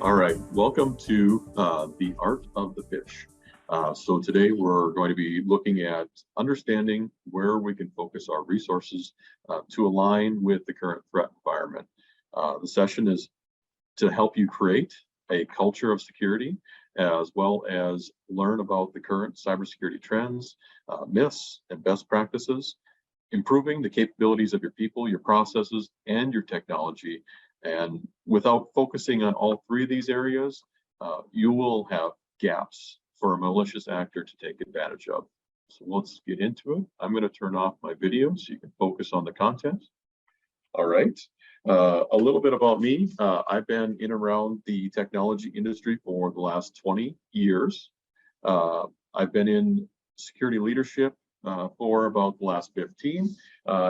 All right, welcome to the art of the Phish. So today we're going to be looking at understanding where we can focus our resources to align with the current threat environment. The session is to help you create a culture of security, as well as learn about the current cybersecurity trends, myths, and best practices, improving the capabilities of your people, your processes, and your technology. And without focusing on all three of these areas, you will have gaps for a malicious actor to take advantage of. So let's get into it. I'm going to turn off my video so you can focus on the content. All right. A little bit about me. I've been in around the technology industry for the last 20 years. I've been in security leadership for about the last 15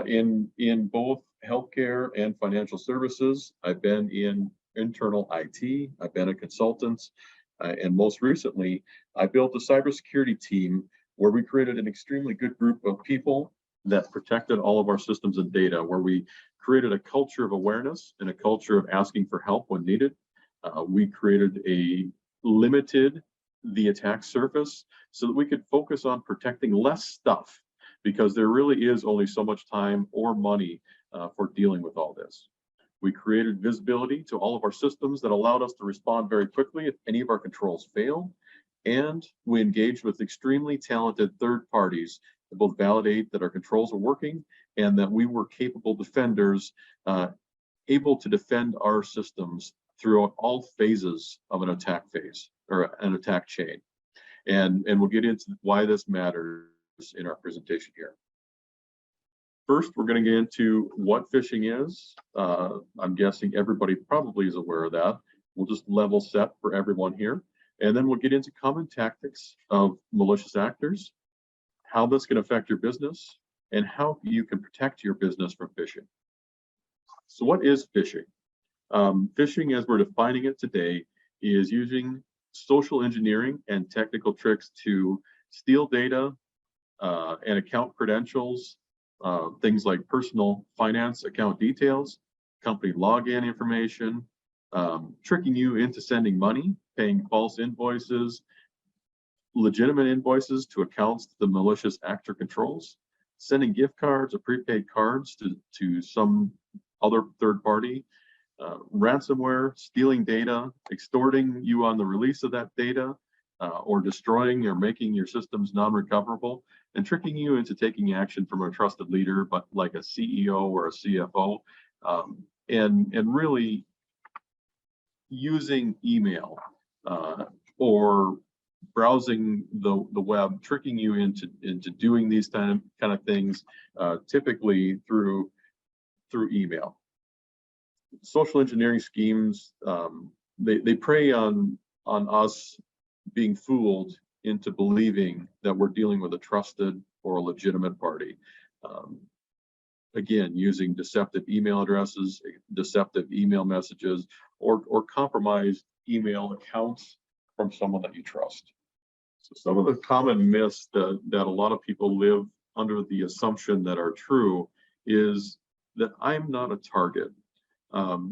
in both healthcare and financial services. I've been in internal IT. I've been a consultant, and most recently, I built a cybersecurity team where we created an extremely good group of people that protected all of our systems and data, where we created a culture of awareness and a culture of asking for help when needed. We created limited the attack surface so that we could focus on protecting less stuff, because there really is only so much time or money for dealing with all this. We created visibility to all of our systems that allowed us to respond very quickly if any of our controls failed. And we engaged with extremely talented third parties to both validate that our controls are working and that we were capable defenders, able to defend our systems throughout all phases of an attack phase or an attack chain. And we'll get into why this matters in our presentation here. First, we're going to get into what phishing is. I'm guessing everybody probably is aware of that. We'll just level set for everyone here. And then we'll get into common tactics of malicious actors, how this can affect your business, and how you can protect your business from phishing. So what is phishing? Phishing, as we're defining it today, is using social engineering and technical tricks to steal data and account credentials, things like personal finance account details, company login information, tricking you into sending money, paying false invoices, legitimate invoices to accounts that the malicious actor controls, sending gift cards or prepaid cards to some other third party, ransomware, stealing data, extorting you on the release of that data, or destroying or making your systems non-recoverable, and tricking you into taking action from a trusted leader, but like a CEO or a CFO, and really using email or browsing the web, tricking you into doing these kind of things, typically through email. Social engineering schemes, they prey on us being fooled into believing that we're dealing with a trusted or a legitimate party. Again, using deceptive email addresses, deceptive email messages, or compromised email accounts from someone that you trust. So some of the common myths that a lot of people live under the assumption that are true is that I'm not a target.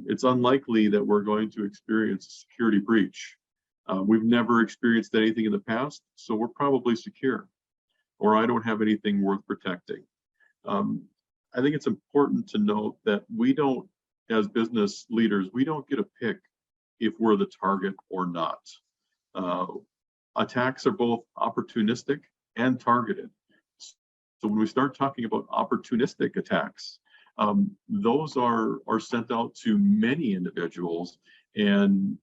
It's unlikely that we're going to experience a security breach. We've never experienced anything in the past, so we're probably secure. Or I don't have anything worth protecting. I think it's important to note that we don't, as business leaders, we don't get a pick if we're the target or not. Attacks are both opportunistic and targeted. So when we start talking about opportunistic attacks, those are sent out to many individuals, and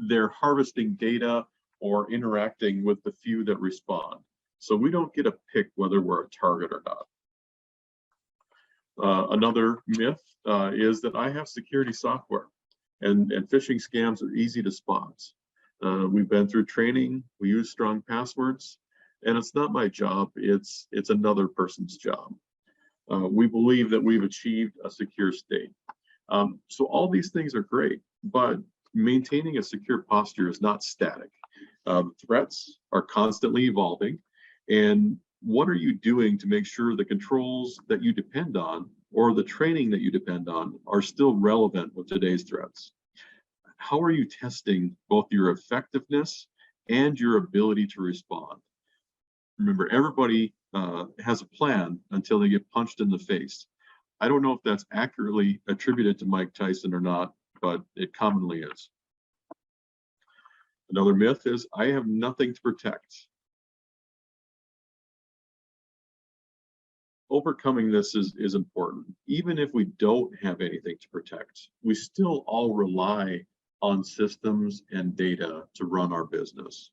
they're harvesting data or interacting with the few that respond. So we don't get a pick whether we're a target or not. Another myth is that I have security software, and phishing scams are easy to spot. We've been through training, we use strong passwords, and it's not my job, it's another person's job. We believe that we've achieved a secure state. So all these things are great, but maintaining a secure posture is not static. Threats are constantly evolving, and what are you doing to make sure the controls that you depend on or the training that you depend on are still relevant with today's threats? how are you testing both your effectiveness and your ability to respond? Remember, everybody has a plan until they get punched in the face. I don't know if that's accurately attributed to Mike Tyson or not, but it commonly is. Another myth is, I have nothing to protect. Overcoming this is important. Even if we don't have anything to protect, we still all rely on systems and data to run our business.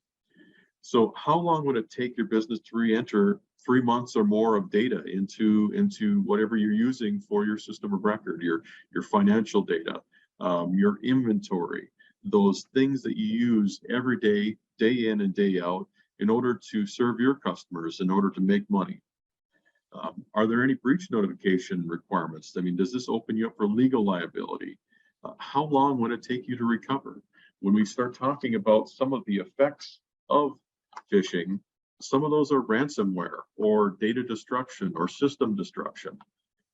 So how long would it take your business to re-enter 3 months or more of data into whatever you're using for your system of record, your financial data, your inventory, those things that you use every day, day in and day out, in order to serve your customers, in order to make money? Are there any breach notification requirements? I mean, does this open you up for legal liability? How long would it take you to recover? When we start talking about some of the effects of phishing, some of those are ransomware or data destruction or system destruction.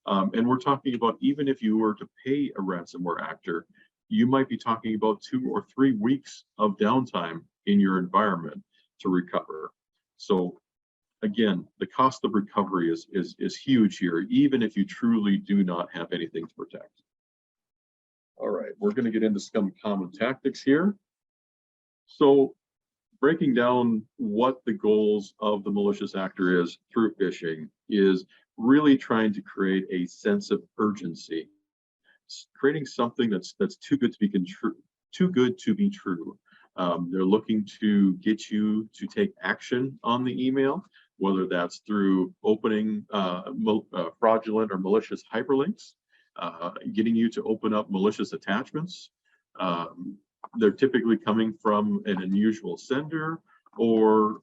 And we're talking about, even if you were to pay a ransomware actor, you might be talking about 2 or 3 weeks of downtime in your environment to recover. So again, the cost of recovery is huge here, even if you truly do not have anything to protect. All right, we're going to get into some common tactics here. So breaking down what the goals of the malicious actor is through phishing is really trying to create a sense of urgency, creating something that's too good to be true. They're looking to get you to take action on the email, whether that's through opening fraudulent or malicious hyperlinks, getting you to open up malicious attachments. They're typically coming from an unusual sender, or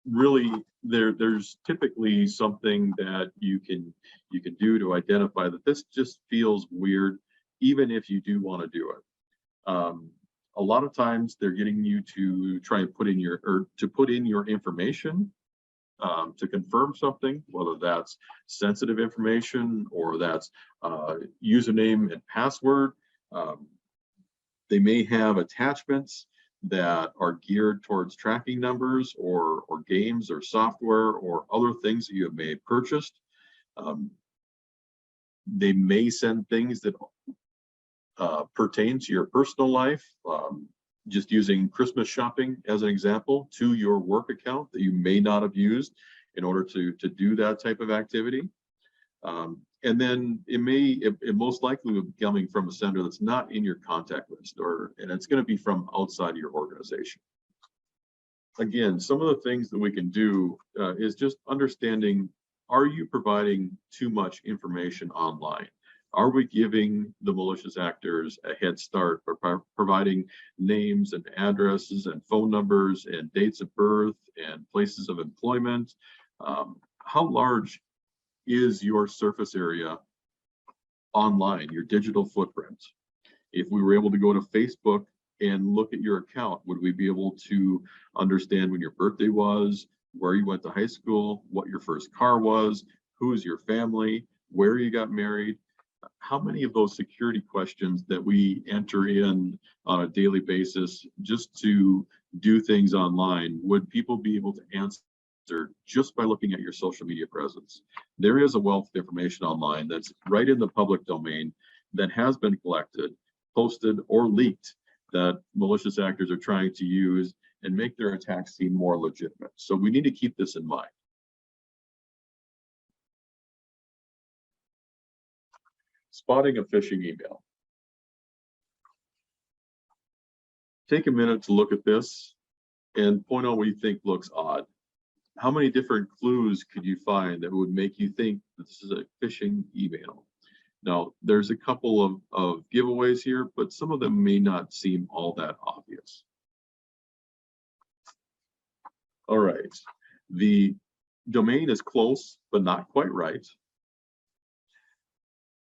really there's typically something that you can do to identify that this just feels weird, even if you do want to do it. A lot of times they're getting you to try and put in your information to confirm something, whether that's sensitive information or that's username and password. They may have attachments that are geared towards tracking numbers or games or software or other things that you may have purchased. They may send things that pertain to your personal life, just using Christmas shopping as an example, to your work account that you may not have used in order to do that type of activity. And then it most likely will be coming from a sender that's not in your contact list, and it's going to be from outside of your organization. Again, some of the things that we can do is just understanding, are you providing too much information online? Are we giving the malicious actors a head start by providing names and addresses and phone numbers and dates of birth and places of employment? How large is your surface area online, your digital footprint? If we were able to go to Facebook and look at your account, would we be able to understand when your birthday was, where you went to high school, what your first car was, who's your family, where you got married? How many of those security questions that we enter in on a daily basis just to do things online would people be able to answer just by looking at your social media presence? There is a wealth of information online that's right in the public domain that has been collected, posted, or leaked that malicious actors are trying to use and make their attacks seem more legitimate. So we need to keep this in mind. Spotting a phishing email. Take a minute to look at this and point out what you think looks odd. How many different clues could you find that would make you think that this is a phishing email? Now, there's a couple of giveaways here, but some of them may not seem all that obvious. All right, the domain is close, but not quite right.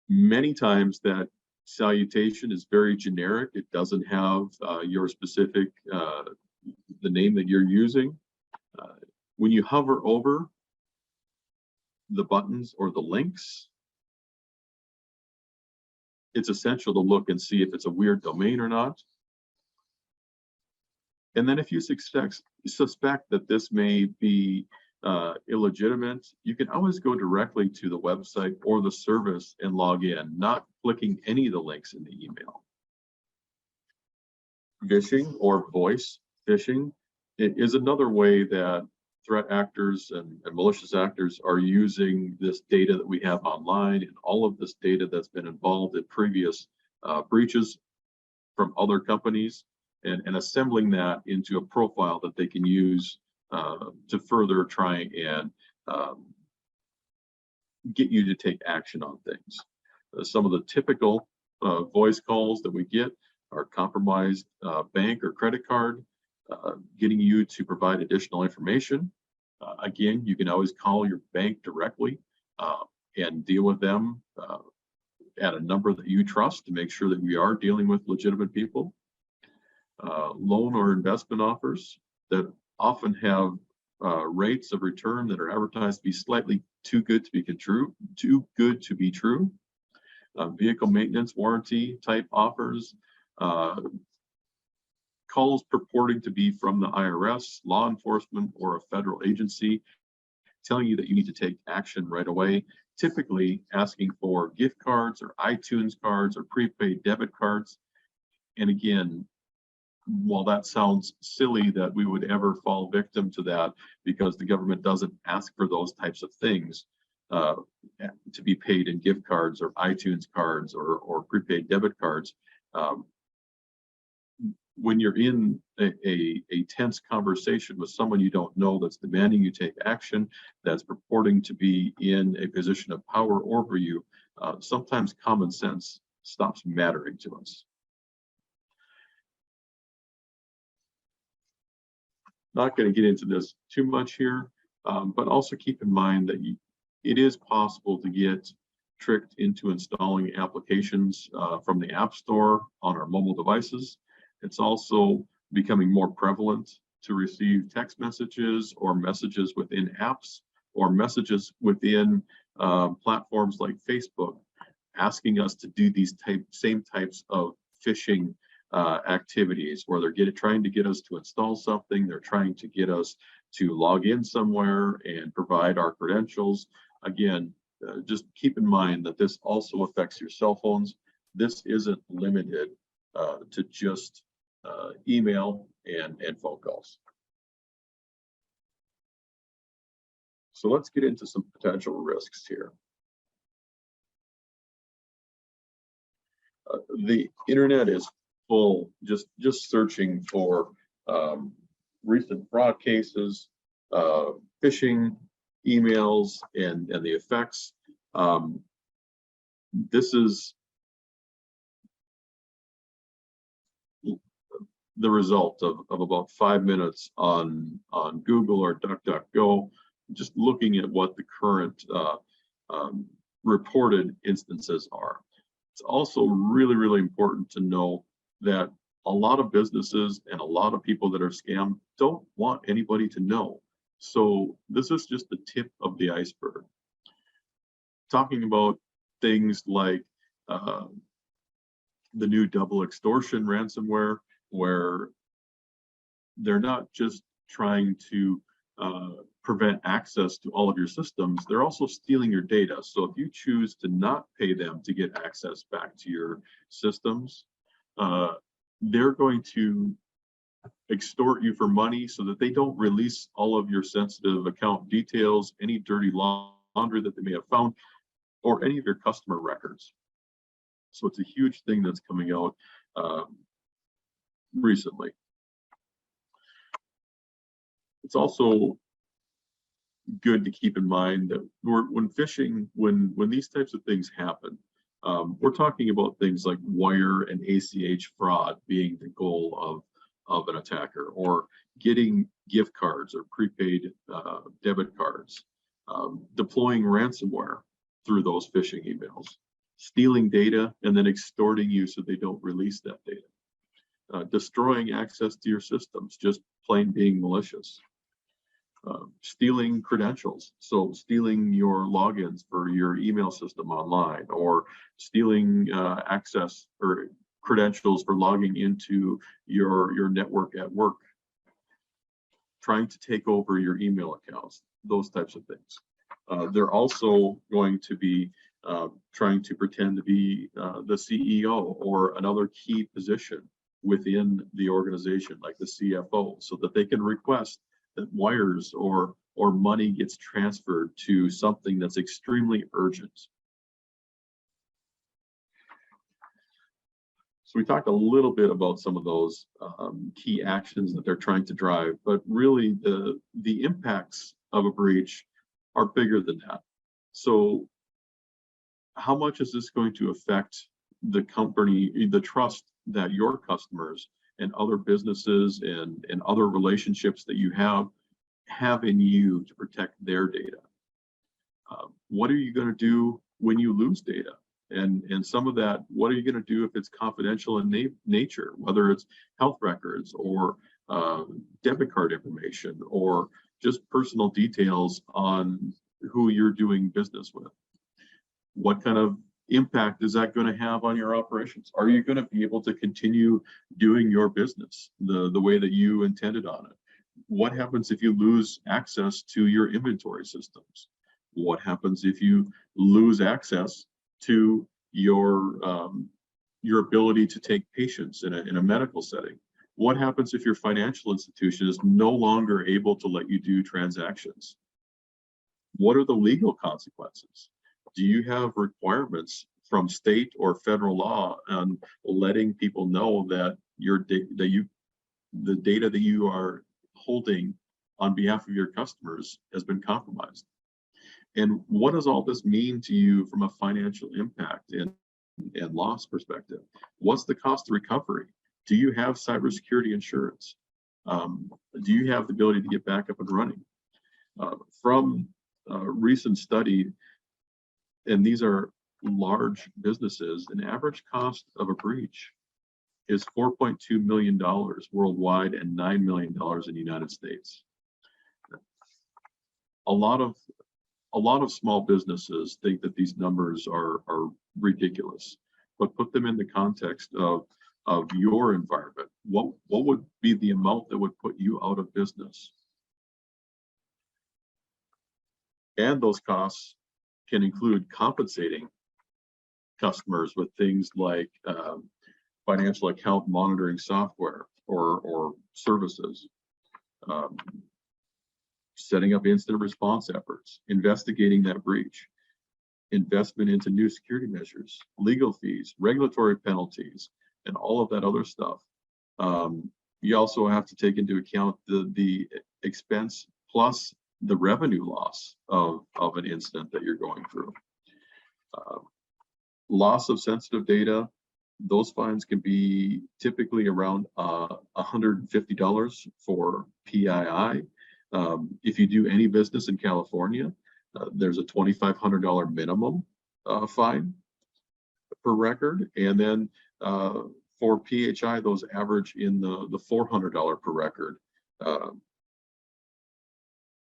Many times that salutation is very generic. It doesn't have your specific, the name that you're using. When you hover over the buttons or the links, it's essential to look and see if it's a weird domain or not. And then if you suspect that this may be illegitimate, you can always go directly to the website or the service and log in, not clicking any of the links in the email. Phishing or voice phishing is another way that threat actors and malicious actors are using this data that we have online and all of this data that's been involved in previous breaches from other companies, and assembling that into a profile that they can use to further try and get you to take action on things. Some of the typical voice calls that we get are compromised bank or credit card, getting you to provide additional information. Again, you can always call your bank directly and deal with them at a number that you trust to make sure that we are dealing with legitimate people. Loan or investment offers that often have rates of return that are advertised to be slightly too good to be true. Vehicle maintenance warranty type offers, calls purporting to be from the IRS, law enforcement, or a federal agency telling you that you need to take action right away, typically asking for gift cards or iTunes cards or prepaid debit cards. And again, while that sounds silly that we would ever fall victim to that because the government doesn't ask for those types of things to be paid in gift cards or iTunes cards or prepaid debit cards, when you're in a tense conversation with someone you don't know that's demanding you take action, that's purporting to be in a position of power over you, sometimes common sense stops mattering to us. Not going to get into this too much here, but also keep in mind that it is possible to get tricked into installing applications from the App Store on our mobile devices. It's also becoming more prevalent to receive text messages or messages within apps or messages within platforms like Facebook asking us to do these same types of phishing activities where they're trying to get us to install something, they're trying to get us to log in somewhere and provide our credentials. Again, just keep in mind that this also affects your cell phones. This isn't limited to just email and phone calls. So let's get into some potential risks here. The internet is full, just searching for recent fraud cases, phishing emails, and the effects. This is the result of about 5 minutes on Google or DuckDuckGo, just looking at what the current reported instances are. It's also really, really important to know that a lot of businesses and a lot of people that are scammed don't want anybody to know. So this is just the tip of the iceberg. Talking about things like the new double extortion ransomware, where they're not just trying to prevent access to all of your systems, they're also stealing your data. So if you choose to not pay them to get access back to your systems, they're going to extort you for money so that they don't release all of your sensitive account details, any dirty laundry that they may have found, or any of your customer records. So it's a huge thing that's coming out recently. It's also good to keep in mind that when phishing, when these types of things happen, we're talking about things like wire and ACH fraud being the goal of an attacker, or getting gift cards or prepaid debit cards, deploying ransomware through those phishing emails, stealing data and then extorting you so they don't release that data, destroying access to your systems, just plain being malicious. Stealing credentials, so stealing your logins for your email system online, or stealing access or credentials for logging into your network at work, trying to take over your email accounts, those types of things. They're also going to be trying to pretend to be the CEO or another key position within the organization, like the CFO, so that they can request that wires or money gets transferred to something that's extremely urgent. So we talked a little bit about some of those key actions that they're trying to drive, but really the impacts of a breach are bigger than that. So how much is this going to affect the company, the trust that your customers and other businesses and other relationships that you have in you to protect their data? What are you going to do when you lose data? And some of that, what are you going to do if it's confidential in nature, whether it's health records or debit card information or just personal details on who you're doing business with? What kind of impact is that going to have on your operations? Are you going to be able to continue doing your business the way that you intended on it? What happens if you lose access to your inventory systems? What happens if you lose access to your ability to take patients in a medical setting? What happens if your financial institution is no longer able to let you do transactions? What are the legal consequences? Do you have requirements from state or federal law on letting people know that the data that you are holding on behalf of your customers has been compromised? And what does all this mean to you from a financial impact and loss perspective? What's the cost of recovery? Do you have cybersecurity insurance? Do you have the ability to get back up and running? From a recent study, and these are large businesses, an average cost of a breach is $4.2 million worldwide and $9 million in the United States. A lot of small businesses think that these numbers are ridiculous, but put them in the context of your environment. What would be the amount that would put you out of business? And those costs can include compensating customers with things like financial account monitoring software or services, setting up incident response efforts, investigating that breach, investment into new security measures, legal fees, regulatory penalties, and all of that other stuff. You also have to take into account the expense plus the revenue loss of an incident that you're going through. Loss of sensitive data, those fines can be typically around $150 for PII. If you do any business in California, there's a $2,500 minimum fine per record, and then for PHI, those average in the $400 per record.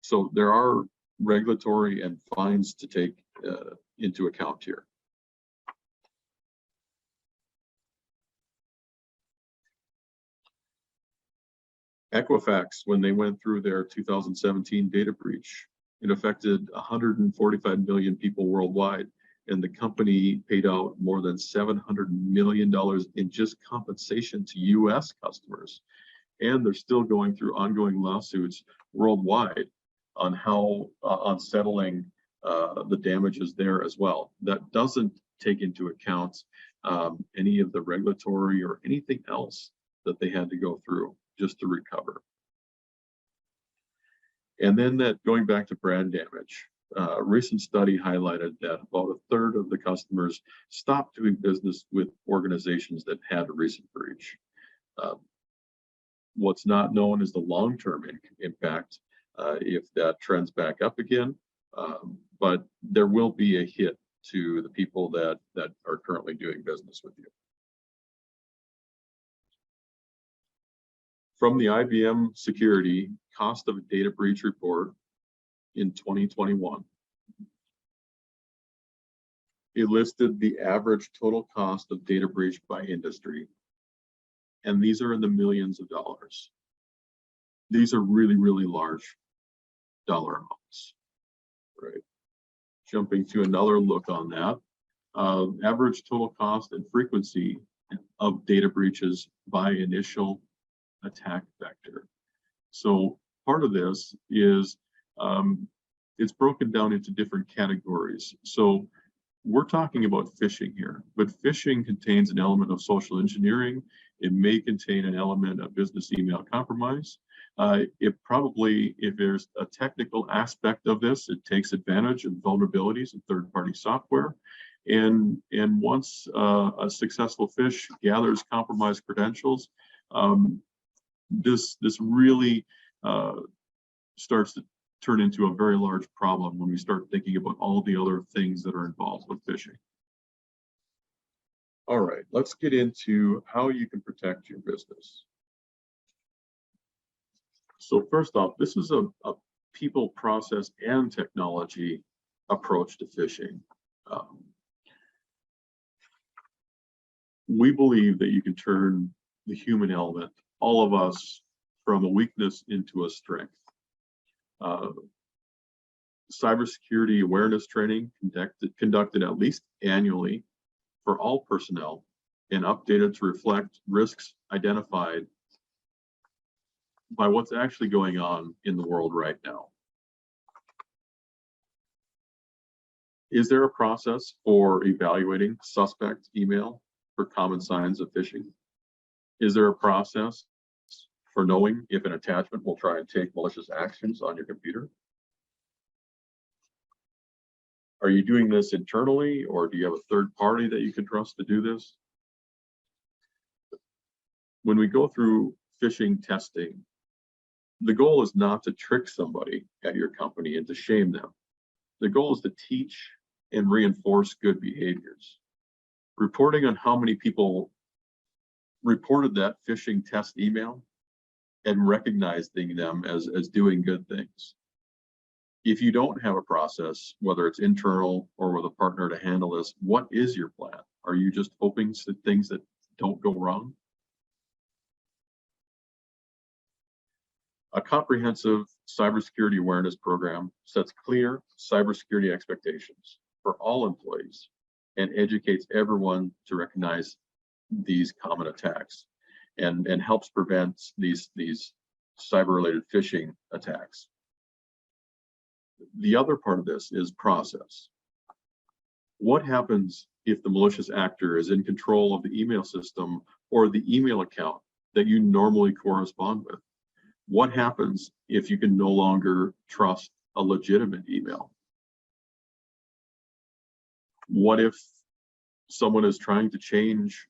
So there are regulatory and fines to take into account here. Equifax, when they went through their 2017 data breach, it affected 145 million people worldwide, and the company paid out more than $700 million in just compensation to US customers. And they're still going through ongoing lawsuits worldwide on how on settling the damages there as well. That doesn't take into account any of the regulatory or anything else that they had to go through just to recover. And then that going back to brand damage, a recent study highlighted that about a third of the customers stopped doing business with organizations that had a recent breach. What's not known is the long-term impact if that trends back up again, but there will be a hit to the people that are currently doing business with you. From the IBM security cost of a data breach report in 2021. It listed the average total cost of data breach by industry, and these are in the millions of dollars. These are really, really large dollar amounts, right? Jumping to another look on that, average total cost and frequency of data breaches by initial attack vector. So part of this is it's broken down into different categories. So we're talking about phishing here, but phishing contains an element of social engineering. It may contain an element of business email compromise. It probably, if there's a technical aspect of this, it takes advantage of vulnerabilities in third-party software. And once a successful phish gathers compromised credentials, this really starts to turn into a very large problem when we start thinking about all the other things that are involved with phishing. All right, let's get into how you can protect your business. So first off, this is a people, process, and technology approach to phishing. We believe that you can turn the human element, all of us, from a weakness into a strength. Cybersecurity awareness training conducted at least annually for all personnel and updated to reflect risks identified by what's actually going on in the world right now. Is there a process for evaluating suspect email for common signs of phishing? Is there a process for knowing if an attachment will try and take malicious actions on your computer? Are you doing this internally, or do you have a third party that you can trust to do this? When we go through phishing testing, the goal is not to trick somebody at your company and to shame them. The goal is to teach and reinforce good behaviors. Reporting on how many people reported that phishing test email and recognizing them as doing good things. If you don't have a process, whether it's internal or with a partner to handle this, what is your plan? Are you just hoping that things that don't go wrong? A comprehensive cybersecurity awareness program sets clear cybersecurity expectations for all employees and educates everyone to recognize these common attacks and helps prevent these cyber-related phishing attacks. The other part of this is process. What happens if the malicious actor is in control of the email system or the email account that you normally correspond with? What happens if you can no longer trust a legitimate email? What if someone is trying to change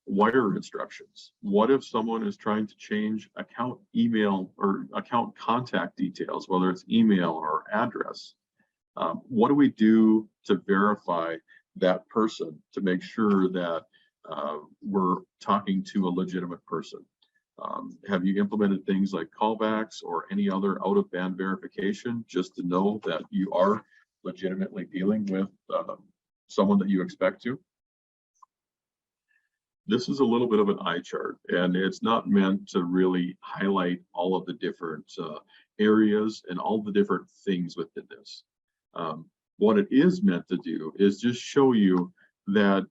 wire instructions? What if someone is trying to change account email or account contact details, whether it's email or address? What do we do to verify that person to make sure that we're talking to a legitimate person? Have you implemented things like callbacks or any other out-of-band verification just to know that you are legitimately dealing with someone that you expect to? This is a little bit of an eye chart, and it's not meant to really highlight all of the different areas and all the different things within this. What it is meant to do is just show you that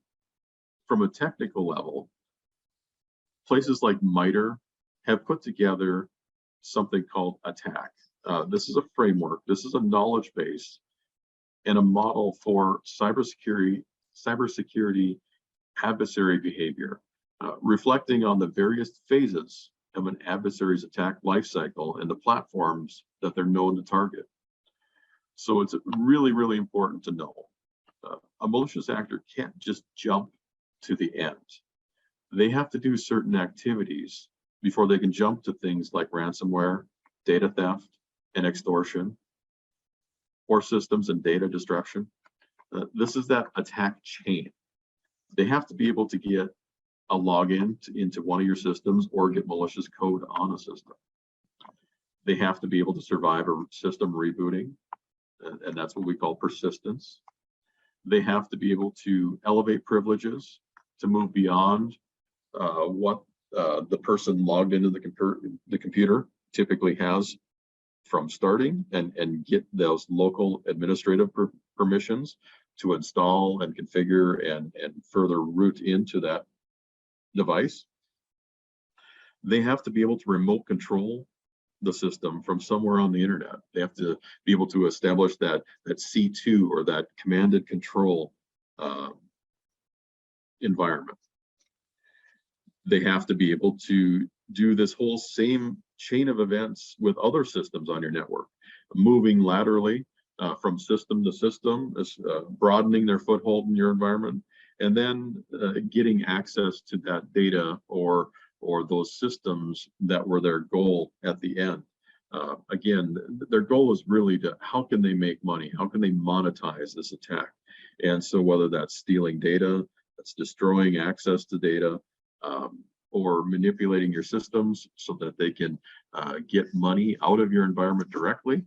from a technical level, places like MITRE have put together something called ATT&CK. This is a framework, this is a knowledge base and a model for cybersecurity adversary behavior, reflecting on the various phases of an adversary's attack lifecycle and the platforms that they're known to target. So it's really, really important to know. A malicious actor can't just jump to the end. They have to do certain activities before they can jump to things like ransomware, data theft, and extortion, or systems and data destruction. This is that attack chain. They have to be able to get a login into one of your systems or get malicious code on a system. They have to be able to survive a system rebooting, and that's what we call persistence. They have to be able to elevate privileges to move beyond what the person logged into the computer typically has from starting, and get those local administrative permissions to install and configure and further route into that device. They have to be able to remote control the system from somewhere on the internet. They have to be able to establish that C2 or that commanded control environment. They have to be able to do this whole same chain of events with other systems on your network, moving laterally from system to system, broadening their foothold in your environment, and then getting access to that data or those systems that were their goal at the end. Again, their goal is really to, how can they make money? How can they monetize this attack? And so whether that's stealing data, that's destroying access to data, or manipulating your systems so that they can get money out of your environment directly,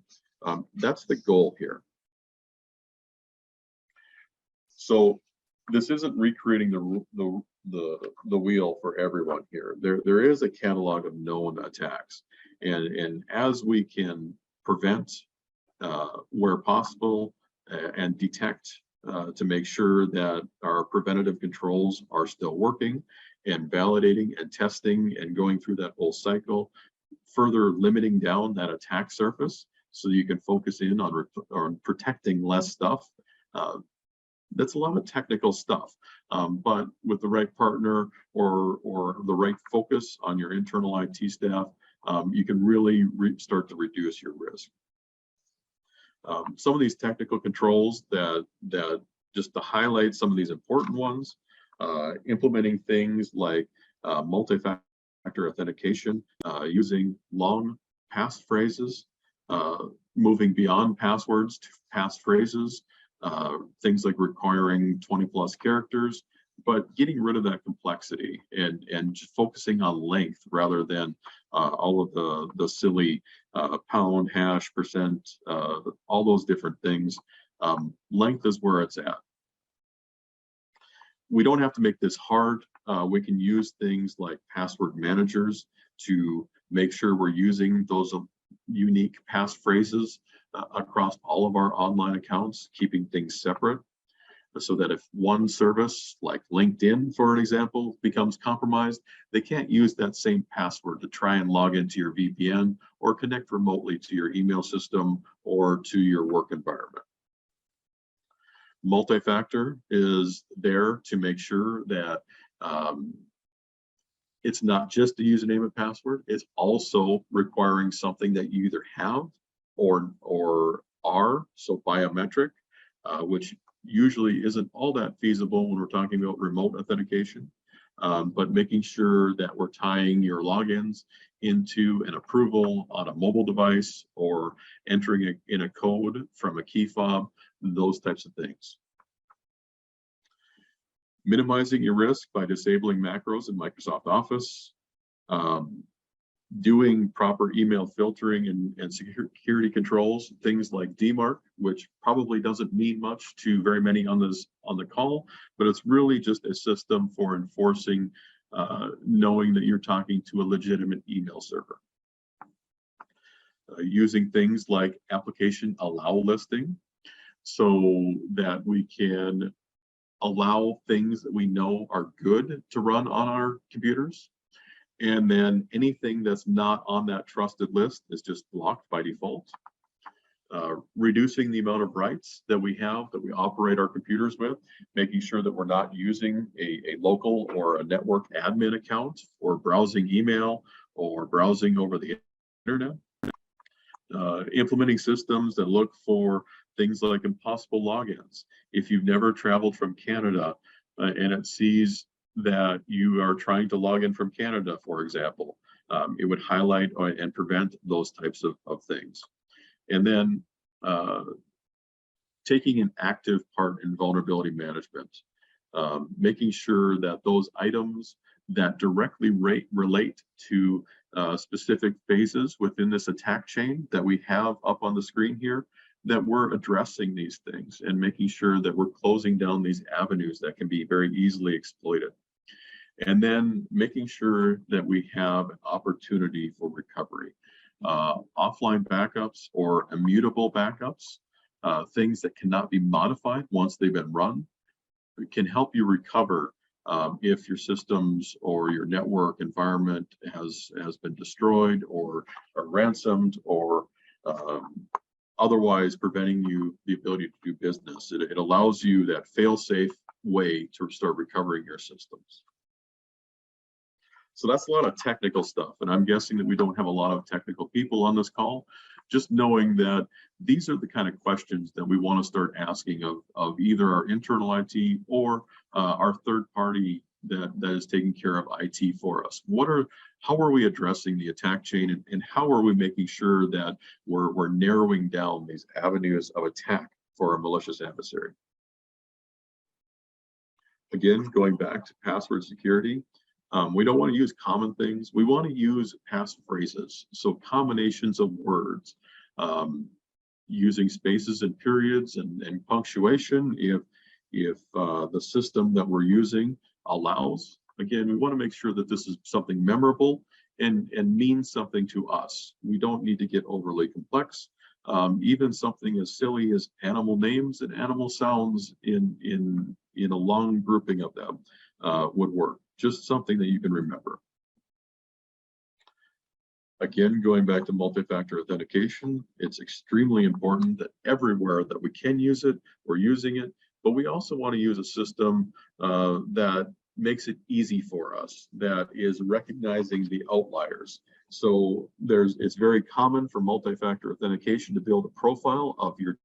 that's the goal here. So this isn't recreating the wheel for everyone here. There is a catalog of known attacks, and as we can prevent where possible and detect to make sure that our preventative controls are still working, and validating and testing and going through that whole cycle, further limiting down that attack surface so you can focus in on protecting less stuff. That's a lot of technical stuff, but with the right partner or the right focus on your internal IT staff, you can really start to reduce your risk. Some of these technical controls that just to highlight some of these important ones, implementing things like multi-factor authentication, using long passphrases, moving beyond passwords to passphrases, things like requiring 20+ characters, but getting rid of that complexity and just focusing on length rather than all of the silly pound, hash, percent, all those different things. Length is where it's at. We don't have to make this hard. We can use things like password managers to make sure we're using those unique passphrases across all of our online accounts, keeping things separate, so that if one service like LinkedIn, for an example, becomes compromised, they can't use that same password to try and log into your VPN or connect remotely to your email system or to your work environment. Multi-factor is there to make sure that it's not just a username and password, it's also requiring something that you either have or are, so biometric, which usually isn't all that feasible when we're talking about remote authentication, but making sure that we're tying your logins into an approval on a mobile device or entering in a code from a key fob, those types of things. Minimizing your risk by disabling macros in Microsoft Office, doing proper email filtering and security controls, things like DMARC, which probably doesn't mean much to very many on the call, but it's really just a system for enforcing, knowing that you're talking to a legitimate email server. Using things like application allow listing so that we can allow things that we know are good to run on our computers. And then anything that's not on that trusted list is just blocked by default. Reducing the amount of rights that we have, that we operate our computers with, making sure that we're not using a local or a network admin account for browsing email or browsing over the internet. Implementing systems that look for things like impossible logins. If you've never traveled from Canada and it sees that you are trying to log in from Canada, for example, it would highlight and prevent those types of things. And then taking an active part in vulnerability management, making sure that those items that directly relate to specific phases within this attack chain that we have up on the screen here, that we're addressing these things and making sure that we're closing down these avenues that can be very easily exploited. And then making sure that we have opportunity for recovery. Offline backups or immutable backups, things that cannot be modified once they've been run, can help you recover if your systems or your network environment has been destroyed or ransomed or otherwise preventing you the ability to do business. It allows you that fail-safe way to start recovering your systems. So that's a lot of technical stuff, and I'm guessing that we don't have a lot of technical people on this call. Just knowing that these are the kind of questions that we want to start asking of either our internal IT or our third party that is taking care of IT for us. How are we addressing the attack chain, and how are we making sure that we're narrowing down these avenues of attack for a malicious adversary? Again, going back to password security, we don't want to use common things. We want to use passphrases, so combinations of words, using spaces and periods and punctuation if the system that we're using allows. Again, we want to make sure that this is something memorable and means something to us. We don't need to get overly complex. Even something as silly as animal names and animal sounds in a long grouping of them would work. Just something that you can remember. Again, going back to multi-factor authentication, it's extremely important that everywhere that we can use it, we're using it, but we also want to use a system that makes it easy for us, that is recognizing the outliers. So it's very common for multi-factor authentication to build a profile of your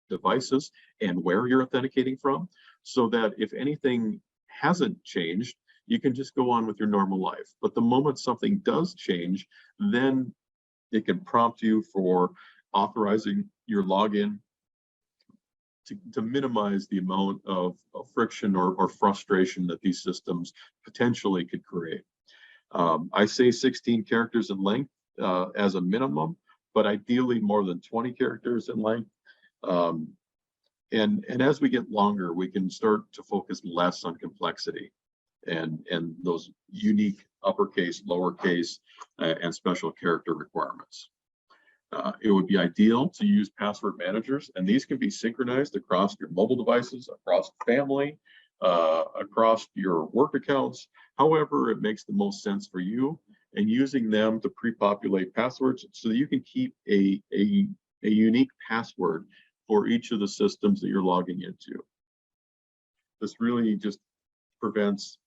devices and where you're authenticating from, so that if anything hasn't changed, you can just go on with your normal life. But the moment something does change, then it can prompt you for authorizing your login to minimize the amount of friction or frustration that these systems potentially could create. I say 16 characters in length as a minimum, but ideally more than 20 characters in length. And as we get longer, we can start to focus less on complexity and those unique uppercase, lowercase, and special character requirements. It would be ideal to use password managers, and these can be synchronized across your mobile devices, across family, across your work accounts, however it makes the most sense for you, and using them to pre-populate passwords so that you can keep a unique password for each of the systems that you're logging into. This really just prevents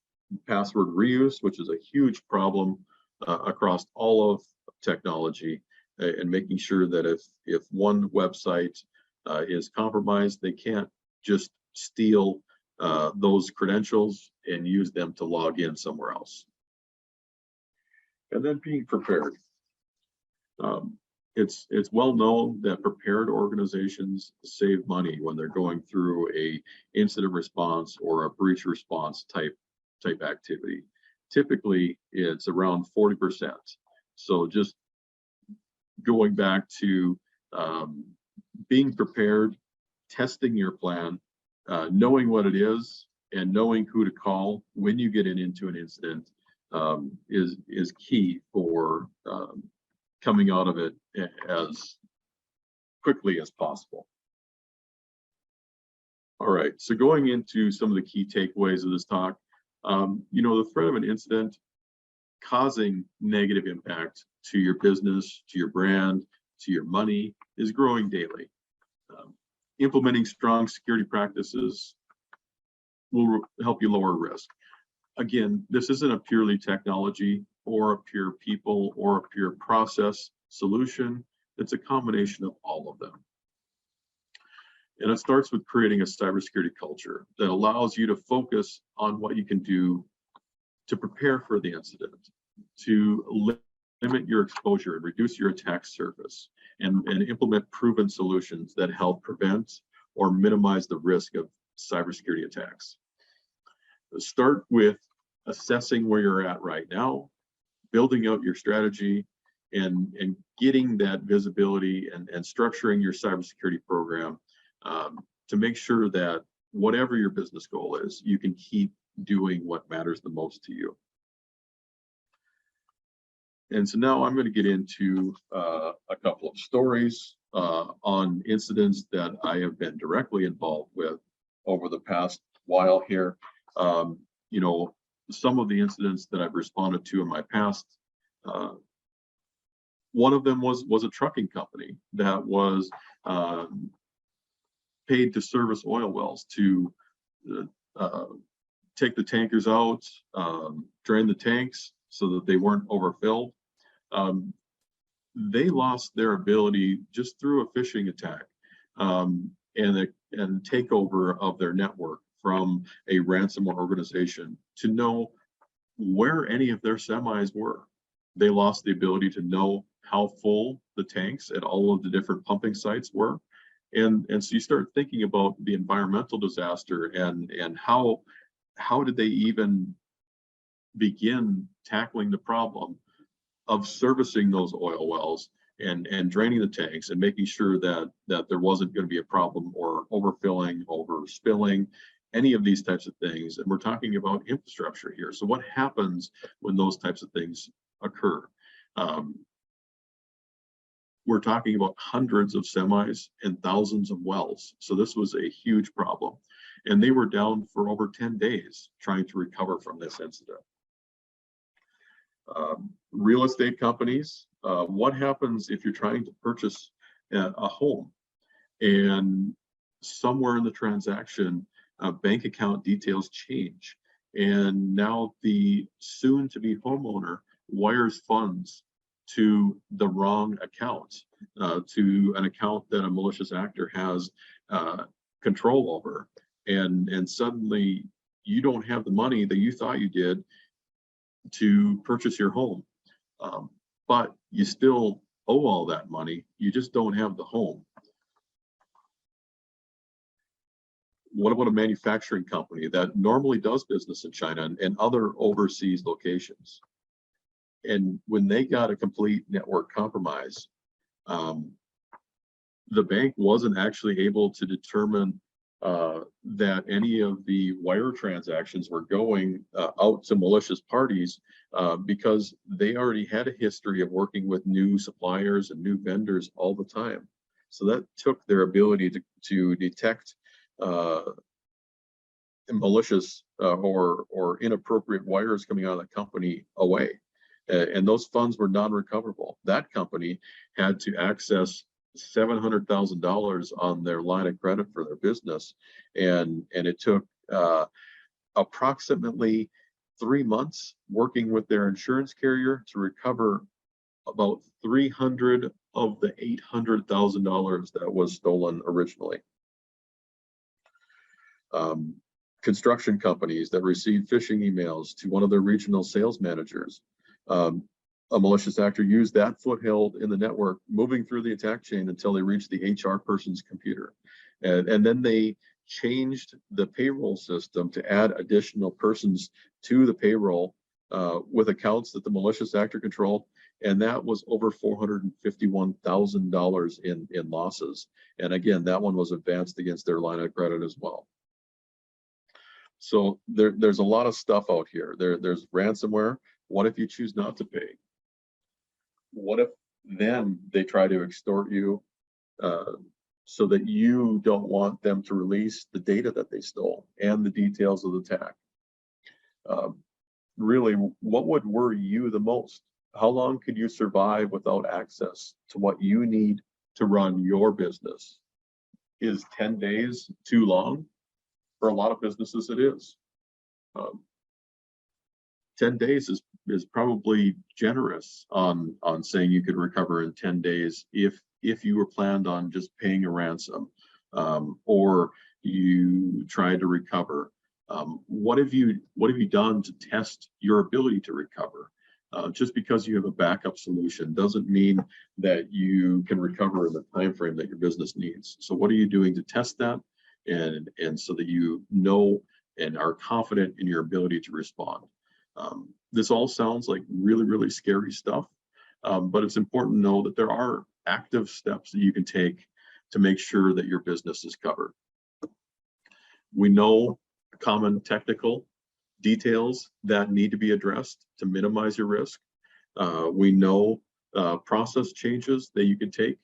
password reuse, which is a huge problem across all of technology, and making sure that if one website is compromised, they can't just steal those credentials and use them to log in somewhere else. And then being prepared. It's well known that prepared organizations save money when they're going through a incident response or a breach response type activity. Typically, it's around 40%. So just going back to being prepared, testing your plan, knowing what it is, and knowing who to call when you get into an incident is key for coming out of it as quickly as possible. All right, so going into some of the key takeaways of this talk, the threat of an incident causing negative impact to your business, to your brand, to your money is growing daily. Implementing strong security practices will help you lower risk. Again, this isn't a purely technology or a pure people or a pure process solution. It's a combination of all of them. And it starts with creating a cybersecurity culture that allows you to focus on what you can do to prepare for the incident, to limit your exposure and reduce your attack surface, and implement proven solutions that help prevent or minimize the risk of cybersecurity attacks. Start with assessing where you're at right now, building out your strategy and getting that visibility and structuring your cybersecurity program to make sure that whatever your business goal is, you can keep doing what matters the most to you. And so now I'm going to get into a couple of stories on incidents that I have been directly involved with over the past while here. You know, some of the incidents that I've responded to in my past, one of them was a trucking company that was paid to service oil wells, to take the tankers out, drain the tanks so that they weren't overfilled. They lost their ability just through a phishing attack and takeover of their network from a ransomware organization to know where any of their semis were. They lost the ability to know how full the tanks at all of the different pumping sites were. And so you start thinking about the environmental disaster and how did they even begin tackling the problem of servicing those oil wells and draining the tanks and making sure that there wasn't going to be a problem or overfilling, overspilling, any of these types of things. And we're talking about infrastructure here. So what happens when those types of things occur? We're talking about hundreds of semis and thousands of wells. So this was a huge problem. And they were down for over 10 days trying to recover from this incident. Real estate companies, what happens if you're trying to purchase a home and somewhere in the transaction, bank account details change, and now the soon-to-be homeowner wires funds to the wrong account, to an account that a malicious actor has control over, and suddenly you don't have the money that you thought you did to purchase your home, but you still owe all that money. You just don't have the home. What about a manufacturing company that normally does business in China and other overseas locations? And when they got a complete network compromise, the bank wasn't actually able to determine that any of the wire transactions were going out to malicious parties because they already had a history of working with new suppliers and new vendors all the time. So that took their ability to detect malicious or inappropriate wires coming out of the company away. And those funds were non-recoverable. That company had to access $700,000 on their line of credit for their business, and it took approximately 3 months working with their insurance carrier to recover about $300 of the $800,000 that was stolen originally. Construction companies that received phishing emails to one of their regional sales managers. A malicious actor used that foothold in the network, moving through the attack chain until they reached the HR person's computer. And then they changed the payroll system to add additional persons to the payroll with accounts that the malicious actor controlled. And that was over $451,000 in losses. And again, that one was advanced against their line of credit as well. So there's a lot of stuff out here. There's ransomware. What if you choose not to pay? What if then they try to extort you so that you don't want them to release the data that they stole and the details of the attack? Really, what would worry you the most? How long could you survive without access to what you need to run your business? Is 10 days too long? For a lot of businesses, it is. 10 days is probably generous on saying you could recover in 10 days if you were planned on just paying a ransom or you tried to recover. What have you done to test your ability to recover? Just because you have a backup solution doesn't mean that you can recover in the time frame that your business needs. So what are you doing to test that and so that you know and are confident in your ability to respond? This all sounds like really, really scary stuff, but it's important to know that there are active steps that you can take to make sure that your business is covered. We know common technical details that need to be addressed to minimize your risk. We know process changes that you can take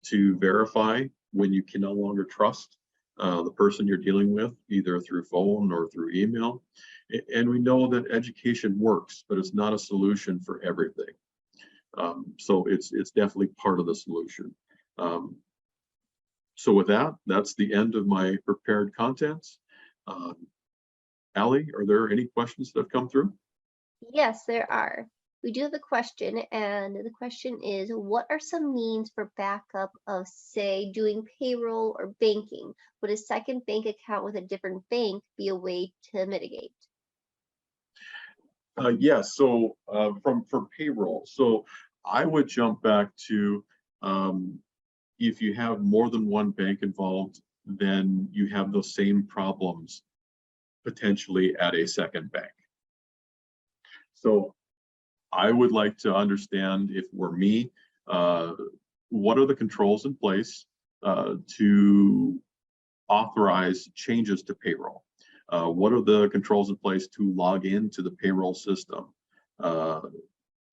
to verify when you can no longer trust the person you're dealing with, either through phone or through email. And we know that education works, but it's not a solution for everything. So it's definitely part of the solution. So with that, that's the end of my prepared contents. Allie, are there any questions that have come through? Yes, there are. We do have a question, and the question is, what are some means for backup of, say, doing payroll or banking? Would a second bank account with a different bank be a way to mitigate? Yes, so for payroll, so I would jump back to if you have more than one bank involved, then you have those same problems potentially at a second bank. So I would like to understand, if it were me, what are the controls in place to authorize changes to payroll? What are the controls in place to log into the payroll system?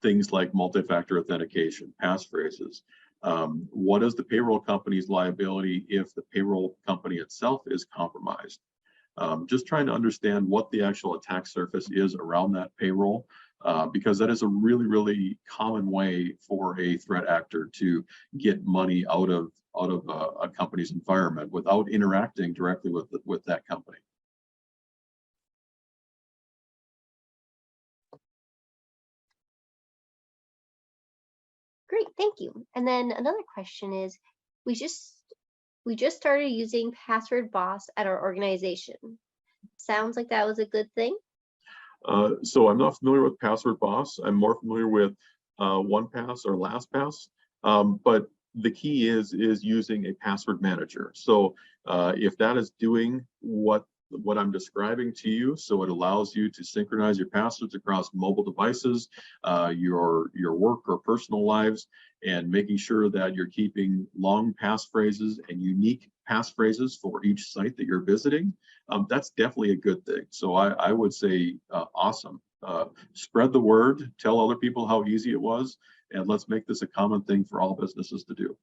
Things like multi-factor authentication, passphrases. What is the payroll company's liability if the payroll company itself is compromised? Just trying to understand what the actual attack surface is around that payroll, because that is a really, really common way for a threat actor to get money out of a company's environment without interacting directly with that company. Great, thank you. And then another question is, we just started using Password Boss at our organization. Sounds like that was a good thing. So I'm not familiar with Password Boss. I'm more familiar with OnePass or LastPass. But the key is using a password manager. So if that is doing what I'm describing to you, so it allows you to synchronize your passwords across mobile devices, your work or personal lives, and making sure that you're keeping long passphrases and unique passphrases for each site that you're visiting, that's definitely a good thing. So I would say awesome. Spread the word, tell other people how easy it was, and let's make this a common thing for all businesses to do.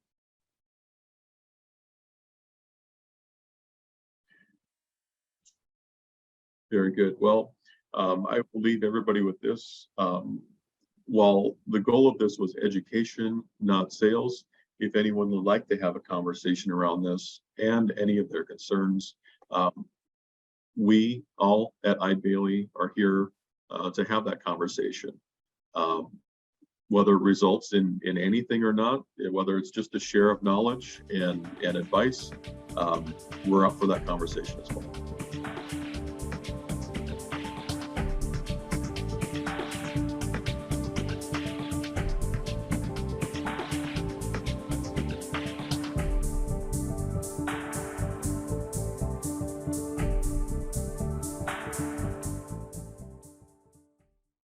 Very good. Well, I will leave everybody with this. While the goal of this was education, not sales, if anyone would like to have a conversation around this and any of their concerns, we all at Eide Bailly are here to have that conversation. Whether it results in anything or not, whether it's just a share of knowledge and advice, we're up for that conversation as well.